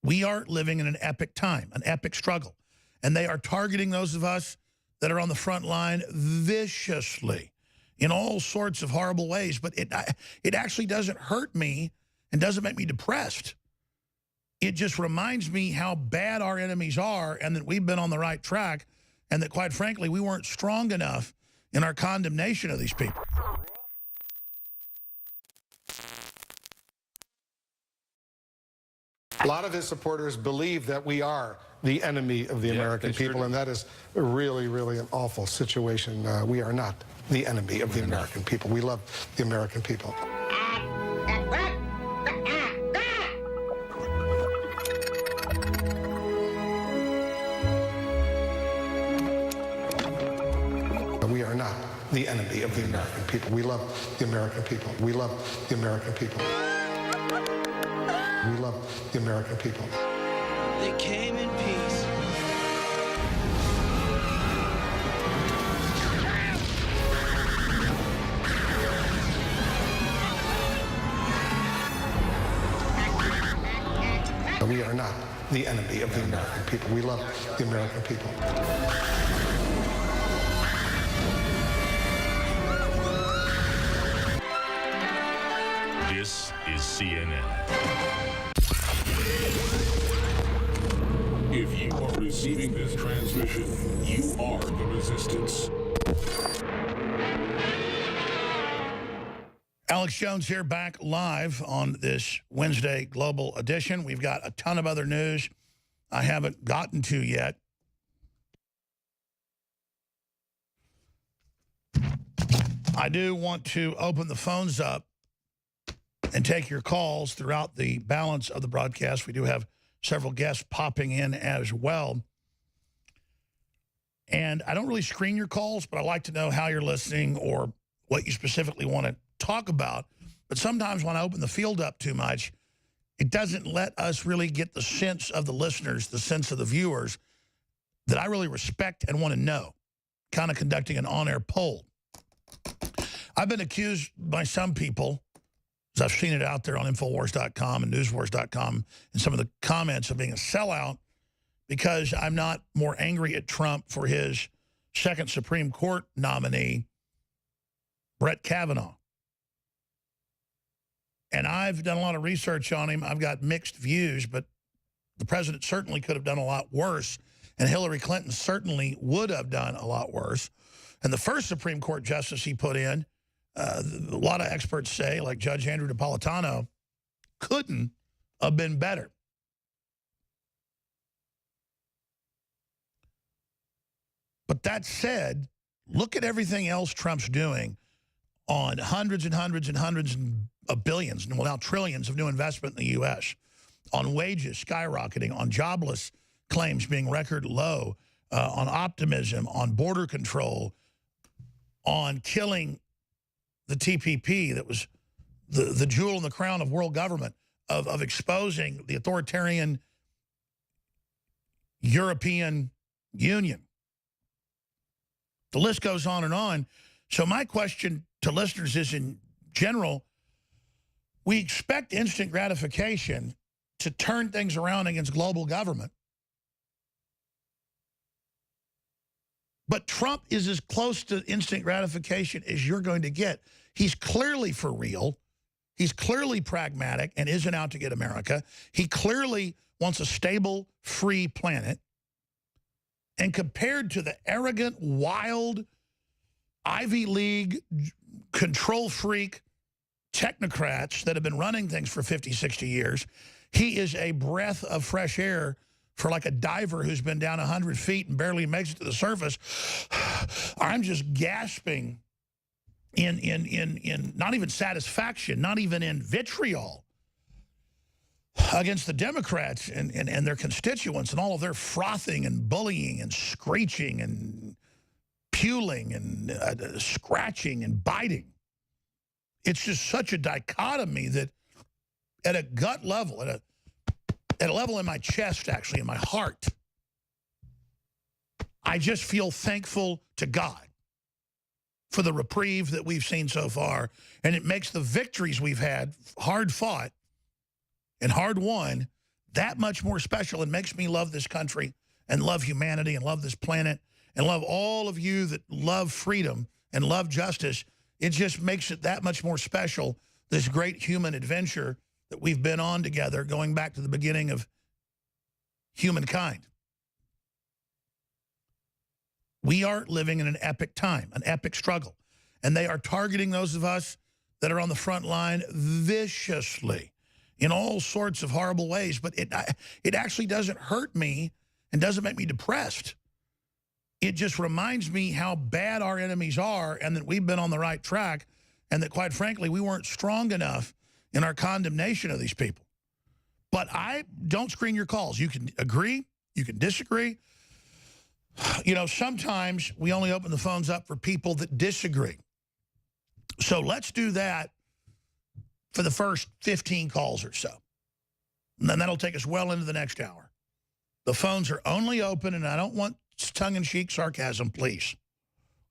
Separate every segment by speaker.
Speaker 1: We are living in an epic time, an epic struggle. And they are targeting those of us that are on the front line viciously in all sorts of horrible ways. But it actually doesn't hurt me and doesn't make me depressed. It just reminds me how bad our enemies are and that we've been on the right track and that, quite frankly, we weren't strong enough in our condemnation of these people.
Speaker 2: A lot of his supporters believe that we are the enemy of the American people, and that is really, really an awful situation. We are not the enemy of the American people. We love the American people. We are not the enemy of the American people. We love the American people. We love the American people. We love the American people.
Speaker 3: They came in peace.
Speaker 2: We are not the enemy of the American people. We love the American people.
Speaker 4: This is CNN.
Speaker 5: If you are receiving this transmission, you are the resistance.
Speaker 1: Alex Jones here, back live on this Wednesday Global Edition. We've got a ton of other news I haven't gotten to yet. I do want to open the phones up and take your calls throughout the balance of the broadcast. We do have several guests popping in as well. And I don't really screen your calls, but I like to know how you're listening or what you specifically want to talk about. But sometimes when I open the field up too much, it doesn't let us really get the sense of the listeners, the sense of the viewers that I really respect and want to know, kind of conducting an on-air poll. I've been accused by some people, as I've seen it out there on Infowars.com and Newswars.com, and some of the comments of being a sellout because I'm not more angry at Trump for his second Supreme Court nominee, Brett Kavanaugh. And I've done a lot of research on him. I've got mixed views, but the president certainly could have done a lot worse, and Hillary Clinton certainly would have done a lot worse. And the first Supreme Court justice he put in, a lot of experts say, like Judge Andrew Napolitano, couldn't have been better. But that said, look at everything else Trump's doing on hundreds and hundreds and hundreds of billions, well, now trillions of new investment in the U.S., on wages skyrocketing, on jobless claims being record low, on optimism, on border control, on killing the TPP that was the jewel in the crown of world government, of exposing the authoritarian European Union. The list goes on and on. So my question to listeners is, in general, we expect instant gratification to turn things around against global government. But Trump is as close to instant gratification as you're going to get. He's clearly for real. He's clearly pragmatic and isn't out to get America. He clearly wants a stable, free planet. And compared to the arrogant, wild, Ivy League, control freak technocrats that have been running things for 50, 60 years, he is a breath of fresh air for like a diver who's been down 100 feet and barely makes it to the surface. I'm just gasping in not even satisfaction, not even in vitriol against the Democrats and their constituents and all of their frothing and bullying and screeching and puling and scratching and biting. It's just such a dichotomy that at a gut level, at a level in my chest, actually, in my heart, I just feel thankful to God for the reprieve that we've seen so far. And it makes the victories we've had, hard fought and hard won, that much more special and makes me love this country and love humanity and love this planet and love all of you that love freedom and love justice. It just makes it that much more special, this great human adventure that we've been on together going back to the beginning of humankind. We are living in an epic time, an epic struggle. And they are targeting those of us that are on the front line viciously in all sorts of horrible ways. But it actually doesn't hurt me and doesn't make me depressed. It just reminds me how bad our enemies are and that we've been on the right track and that, quite frankly, we weren't strong enough in our condemnation of these people. But I don't screen your calls. You can agree. You can disagree. You know, sometimes we only open the phones up for people that disagree. So let's do that for the first 15 calls or so. And then that'll take us well into the next hour. The phones are only open, and I don't want tongue-in-cheek sarcasm, please,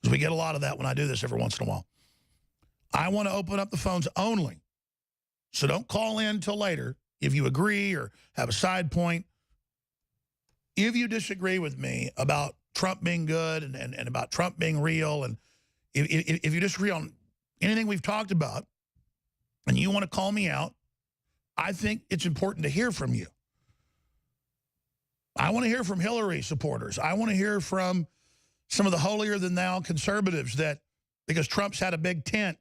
Speaker 1: because we get a lot of that when I do this every once in a while. I want to open up the phones only. So don't call in till later if you agree or have a side point. If you disagree with me about Trump being good and about Trump being real, and if you disagree on anything we've talked about and you want to call me out, I think it's important to hear from you. I want to hear from Hillary supporters. I want to hear from some of the holier-than-thou conservatives that, because Trump's had a big tent,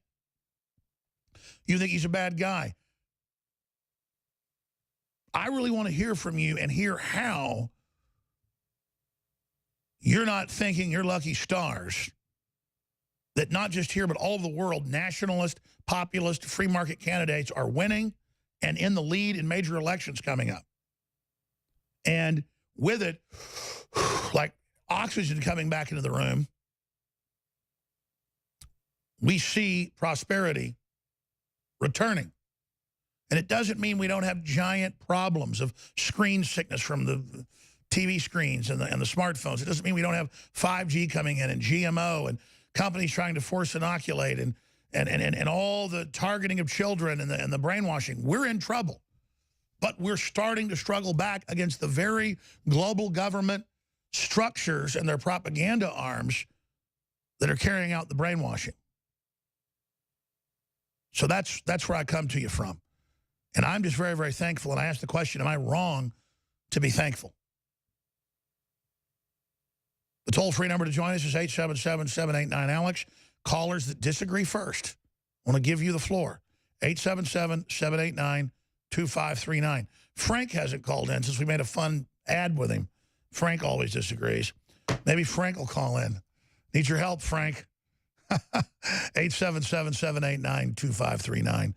Speaker 1: you think he's a bad guy. I really want to hear from you and hear how you're not thinking you're lucky stars that not just here but all over the world, nationalist, populist, free market candidates are winning and in the lead in major elections coming up. And with it, like oxygen coming back into the room, we see prosperity returning. And it doesn't mean we don't have giant problems of screen sickness from the TV screens and the smartphones. It doesn't mean we don't have 5G coming in and GMO and companies trying to force inoculate and all the targeting of children and the brainwashing. We're in trouble. But we're starting to struggle back against the very global government structures and their propaganda arms that are carrying out the brainwashing. So that's where I come to you from. And I'm just very, very thankful. And I ask the question, am I wrong to be thankful? The toll-free number to join us is 877-789-ALEX. Callers that disagree first, I want to give you the floor. 877-789-2539. Frank hasn't called in since we made a fun ad with him. Frank always disagrees. Maybe Frank will call in. Need your help, Frank. 877-789-2539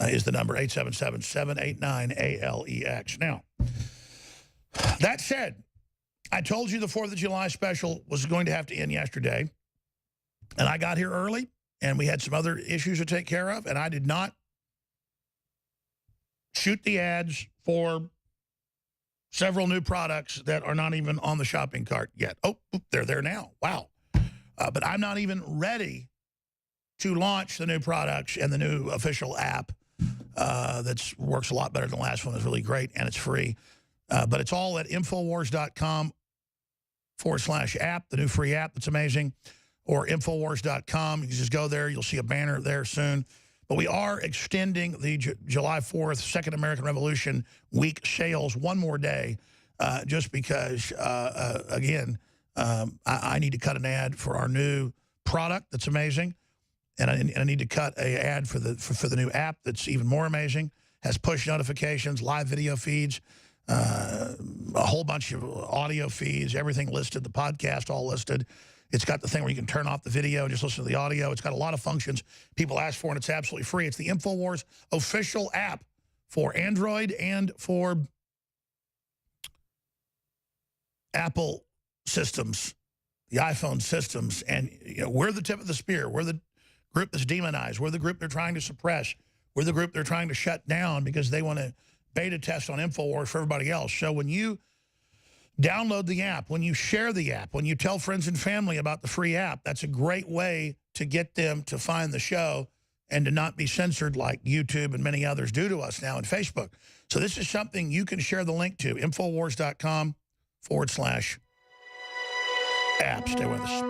Speaker 1: is the number. 877-789-ALEX. Now, that said, I told you the 4th of July special was going to have to end yesterday. And I got here early, and we had some other issues to take care of, and I did not shoot the ads for several new products that are not even on the shopping cart yet. Oh, they're there now. Wow. But I'm not even ready to launch the new products and the new official app that works a lot better than the last one. It's really great, and it's free. But it's all at Infowars.com/app, the new free app that's amazing, or Infowars.com. You can just go there. You'll see a banner there soon. But we are extending the July 4th, Second American Revolution week sales one more day just because, again, I need to cut an ad for our new product that's amazing. And I need to cut an ad for the new app that's even more amazing. Has push notifications, live video feeds, a whole bunch of audio feeds, everything listed, the podcast all listed. It's got the thing where you can turn off the video and just listen to the audio. It's got a lot of functions people ask for, and it's absolutely free. It's the InfoWars official app for Android and for Apple systems, the iPhone systems. And you know, we're the tip of the spear. We're the group that's demonized. We're the group they're trying to suppress. We're the group they're trying to shut down because they want to beta test on InfoWars for everybody else. So when you download the app, when you share the app, when you tell friends and family about the free app, that's a great way to get them to find the show and to not be censored like YouTube and many others do to us now in Facebook. So this is something you can share the link to, Infowars.com/app. Stay with us.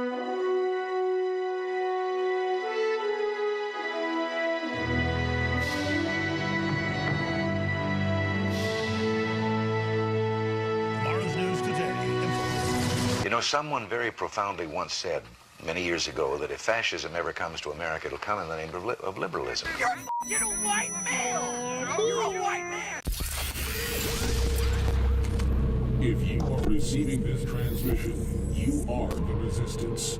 Speaker 1: Tomorrow's news today.
Speaker 4: You know, someone very profoundly once said many years ago that if fascism ever comes to America, it'll come in the name of liberalism.
Speaker 6: You're a white male! You're a white man!
Speaker 5: If you are receiving this transmission, you are the resistance.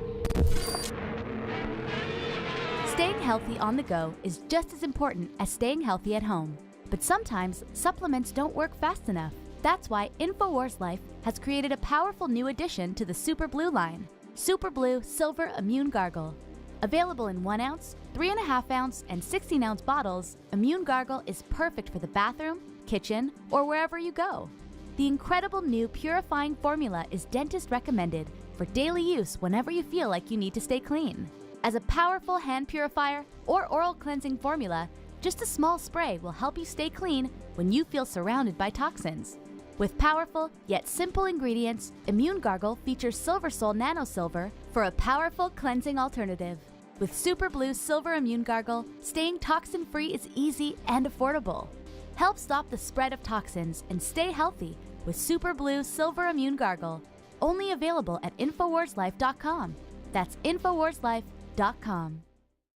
Speaker 7: Staying healthy on the go is just as important as staying healthy at home. But sometimes supplements don't work fast enough. That's why InfoWars Life has created a powerful new addition to the Super Blue line, Super Blue Silver Immune Gargle. Available in 1 ounce, 3.5 ounce, and 16-ounce bottles, Immune Gargle is perfect for the bathroom, kitchen, or wherever you go. The incredible new purifying formula is dentist recommended for daily use whenever you feel like you need to stay clean. As a powerful hand purifier or oral cleansing formula, just a small spray will help you stay clean when you feel surrounded by toxins. With powerful yet simple ingredients, Immune Gargle features Silver Sol Nano Silver for a powerful cleansing alternative. With Super Blue Silver Immune Gargle, staying toxin-free is easy and affordable. Help stop the spread of toxins and stay healthy with Super Blue Silver Immune Gargle. Only available at InfoWarsLife.com. That's InfoWarsLife.com.